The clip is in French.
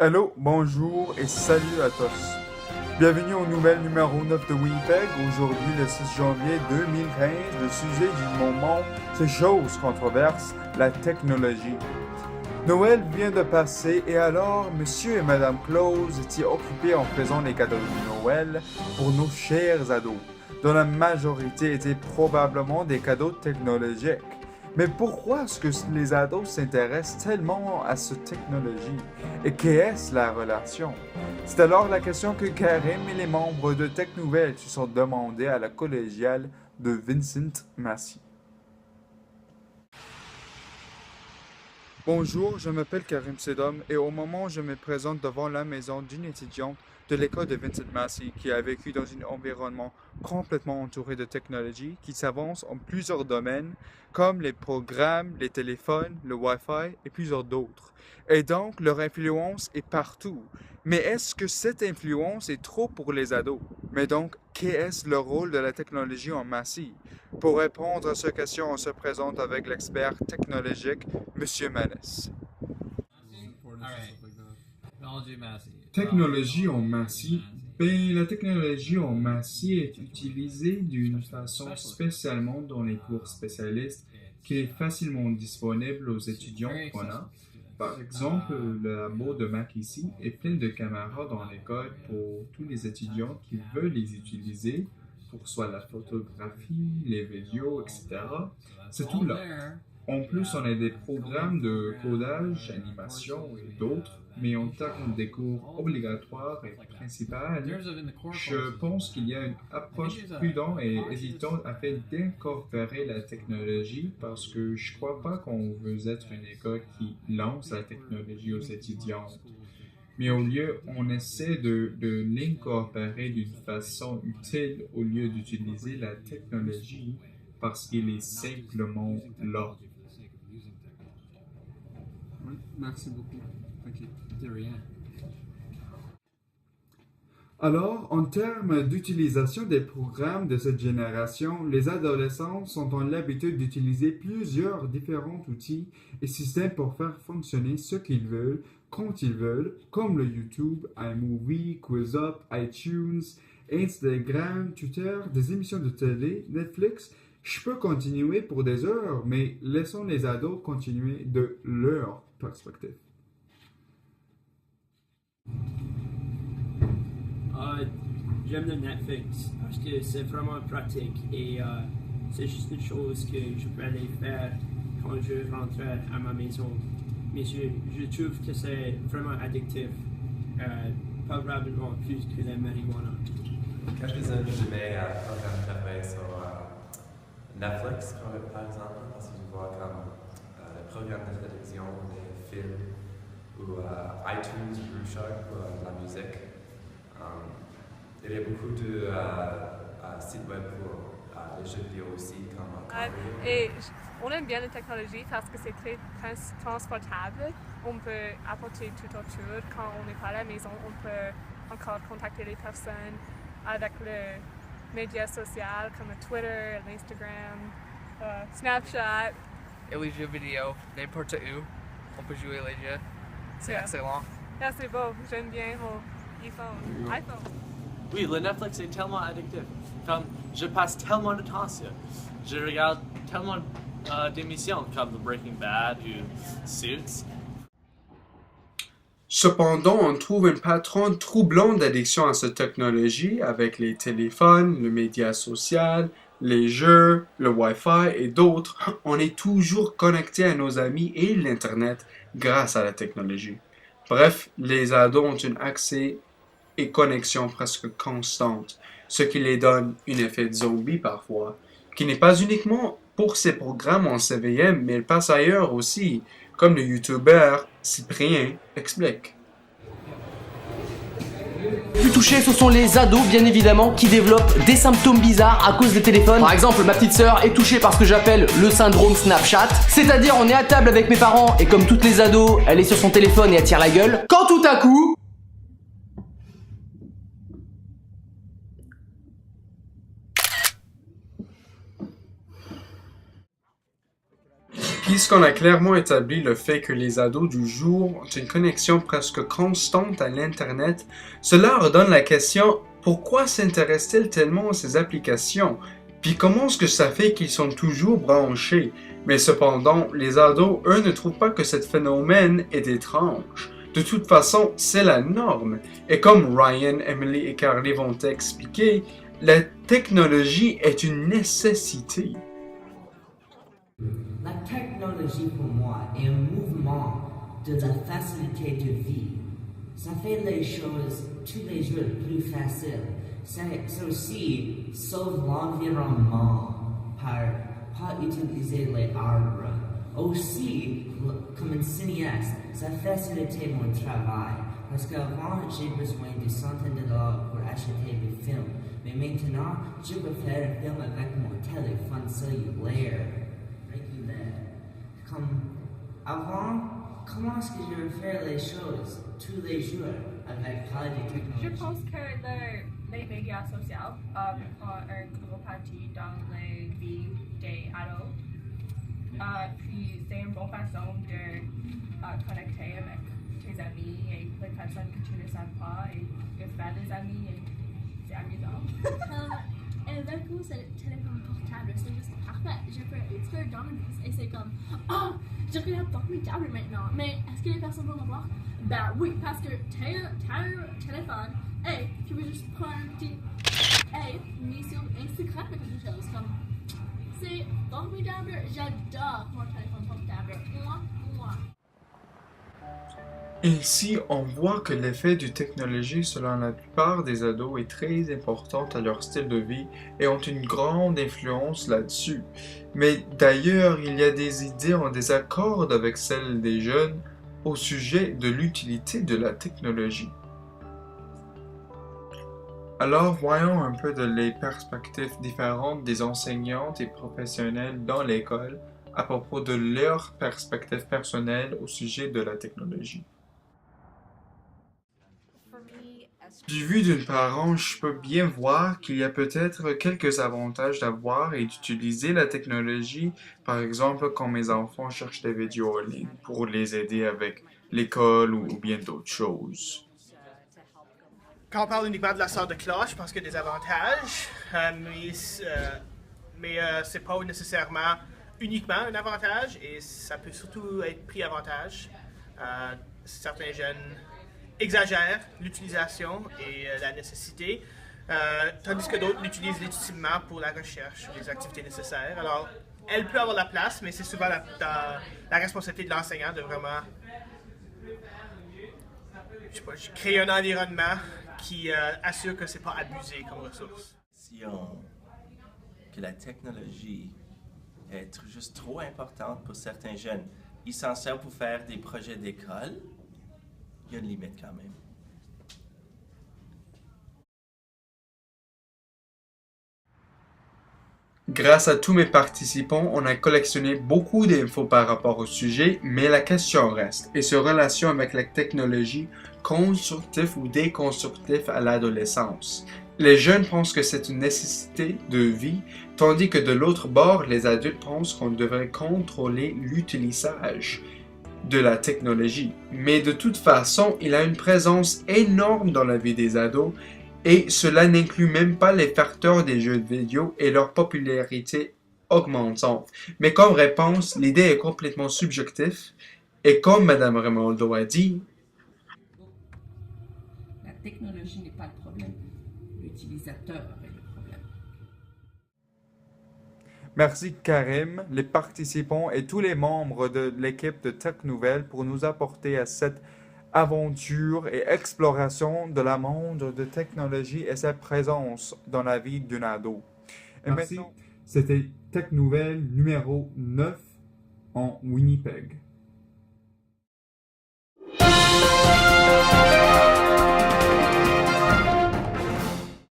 Hello, bonjour et salut à tous. Bienvenue au nouvel numéro 9 de Winnipeg. Aujourd'hui, le 6 janvier 2015, le sujet du moment, c'est chose controverse, la technologie. Noël vient de passer et alors, Monsieur et Madame Claus étaient occupés en faisant les cadeaux de Noël pour nos chers ados, dont la majorité étaient probablement des cadeaux technologiques. Mais pourquoi est-ce que les ados s'intéressent tellement à cette technologie? Et qu'est-ce la relation? C'est alors la question que Karim et les membres de Tech Nouvelle se sont demandés à la collégiale de Vincent Massey. Bonjour, je m'appelle Karim Sedom et au moment où je me présente devant la maison d'une étudiante de l'école de Vincent Massey qui a vécu dans un environnement complètement entouré de technologies qui s'avancent en plusieurs domaines comme les programmes, les téléphones, le Wi-Fi et plusieurs d'autres. Et donc, leur influence est partout. Mais est-ce que cette influence est trop pour les ados? Mais donc, quel est le rôle de la technologie en Massey? Pour répondre à cette question, on se présente avec l'expert technologique Monsieur Maness. Technologie en Massey. La technologie en Massey est utilisée d'une façon spécialement dans les cours spécialistes qui est facilement disponible aux étudiants qu'on a. Par exemple, le labo de Mac ici est plein de caméras dans l'école pour tous les étudiants qui veulent les utiliser pour soit la photographie, les vidéos, etc. C'est tout là. En plus, on a des programmes de codage, animation et d'autres, mais en termes des cours obligatoires et principales, je pense qu'il y a une approche prudente et hésitante afin d'incorporer la technologie parce que je crois pas qu'on veut être une école qui lance la technologie aux étudiants. Mais au lieu, on essaie de l'incorporer d'une façon utile au lieu d'utiliser la technologie parce qu'il est simplement là. Oui, merci beaucoup. OK. De rien. Alors, en termes d'utilisation des programmes de cette génération, les adolescents ont l'habitude d'utiliser plusieurs différents outils et systèmes pour faire fonctionner ce qu'ils veulent, quand ils veulent, comme le YouTube, iMovie, QuizUp, iTunes, Instagram, Twitter, des émissions de télé, Netflix. Je peux continuer pour des heures, mais laissons les ados continuer de leur perspective. J'aime le Netflix parce que c'est vraiment pratique et c'est juste une chose que je peux aller faire quand je rentre à ma maison. Mais je trouve que c'est vraiment addictif, probablement plus que la marijuana. Quelques-uns de mes programmes préférés sur Netflix, par exemple, parce que je vois comme les programmes de télévision, les films, ou iTunes, ou Shark pour la musique. Il y a beaucoup de sites web pour les jeux vidéo aussi, comme Et on aime bien la technologie parce que c'est très transportable. On peut apporter tout autour. Quand on n'est pas à la maison, on peut encore contacter les personnes avec les médias sociaux comme le Twitter, l'Instagram, Snapchat. Et les jeux vidéo, n'importe où, on peut jouer les jeux. C'est Yeah. excellent. Yeah, c'est beau. J'aime bien mon iPhone. Oui, le Netflix est tellement addictif. Comme je passe tellement de temps sur. Je regarde tellement d'émissions comme The Breaking Bad ou Suits. Cependant, on trouve un patron troublant d'addiction à cette technologie avec les téléphones, le média social, les jeux, le Wi-Fi et d'autres. On est toujours connecté à nos amis et l'Internet grâce à la technologie. Bref, les ados ont un accès et connexion presque constante, ce qui les donne un effet de zombie parfois, qui n'est pas uniquement pour ces programmes en CVM, mais il passe ailleurs aussi, comme le youtubeur Cyprien explique. Plus touchés, ce sont les ados, bien évidemment, qui développent des symptômes bizarres à cause des téléphones. Par exemple, ma petite sœur est touchée par ce que j'appelle le syndrome Snapchat. C'est-à-dire, on est à table avec mes parents et comme toutes les ados, elle est sur son téléphone et elle tire la gueule. Quand tout à coup... Puisqu'on a clairement établi le fait que les ados du jour ont une connexion presque constante à l'Internet, cela redonne la question « Pourquoi s'intéressent-ils tellement à ces applications? Puis comment est-ce que ça fait qu'ils sont toujours branchés? » Mais cependant, les ados, eux, ne trouvent pas que ce phénomène est étrange. De toute façon, c'est la norme. Et comme Ryan, Emily et Carly vont t'expliquer, la technologie est une nécessité. La technologie pour moi est un mouvement de la facilité de vie. Ça fait les choses tous les jours plus faciles. Ça aussi sauve l'environnement par pas utiliser les arbres. Aussi, comme un cinéaste, ça facilite mon travail. Parce qu'avant, j'ai besoin de centaines de dollars pour acheter des films. Mais maintenant, je peux faire un film avec mon téléphone cellulaire. Comme avant, comment est-ce que je vais faire les choses tous les jours avec pas de technologie? Je pense que les médias sociaux ont une grande partie dans la vie des ados. Puis c'est une bonne façon de connecter avec tes amis et les personnes que tu ne sais pas et de faire des amis et c'est amusant. Avec vous, c'est le téléphone portable, c'est juste parfait. Je peux être dans le bus et c'est comme oh, je regarde formidable maintenant. Mais est-ce que les personnes vont le voir? Ben oui, parce que téléphone, hey, tu veux juste prendre un petit mis sur Instagram ou quelque chose comme c'est formidable. J'adore mon téléphone portable. Moi. Ici, on voit que l'effet du technologie selon la plupart des ados est très important à leur style de vie et ont une grande influence là-dessus. Mais d'ailleurs, il y a des idées en désaccord avec celles des jeunes au sujet de l'utilité de la technologie. Alors, voyons un peu les perspectives différentes des enseignantes et professionnels dans l'école à propos de leurs perspectives personnelles au sujet de la technologie. Du vu d'une parent, je peux bien voir qu'il y a peut-être quelques avantages d'avoir et d'utiliser la technologie, par exemple quand mes enfants cherchent des vidéos en ligne pour les aider avec l'école ou bien d'autres choses. Quand on parle uniquement de la sorte de cloche, je pense qu'il y a des avantages, mais c'est pas nécessairement uniquement un avantage et ça peut surtout être pris avantage. Certains jeunes exagèrent l'utilisation et la nécessité, tandis que d'autres l'utilisent légitimement pour la recherche ou les activités nécessaires. Alors, elle peut avoir la place, mais c'est souvent la responsabilité de l'enseignant de vraiment créer un environnement qui assure que ce n'est pas abusé comme ressource. Que la technologie est juste trop importante pour certains jeunes. Ils s'en servent pour faire des projets d'école. Il y a une limite quand même. Grâce à tous mes participants, on a collectionné beaucoup d'infos par rapport au sujet, mais la question reste, et ce relation avec la technologie constructif ou déconstructif à l'adolescence. Les jeunes pensent que c'est une nécessité de vie, tandis que de l'autre bord, les adultes pensent qu'on devrait contrôler l'utilisation de la technologie. Mais de toute façon, il a une présence énorme dans la vie des ados et cela n'inclut même pas les facteurs des jeux vidéo et leur popularité augmentante. Mais comme réponse, l'idée est complètement subjective et comme Mme Raimondo a dit, la technologie n'est pas le problème, l'utilisateur est le problème. Merci Karim, les participants et tous les membres de l'équipe de Tech Nouvelle pour nous apporter à cette aventure et exploration de la monde de technologie et sa présence dans la vie d'un ado. Et Merci. maintenant, c'était Tech Nouvelle numéro 9 en Winnipeg.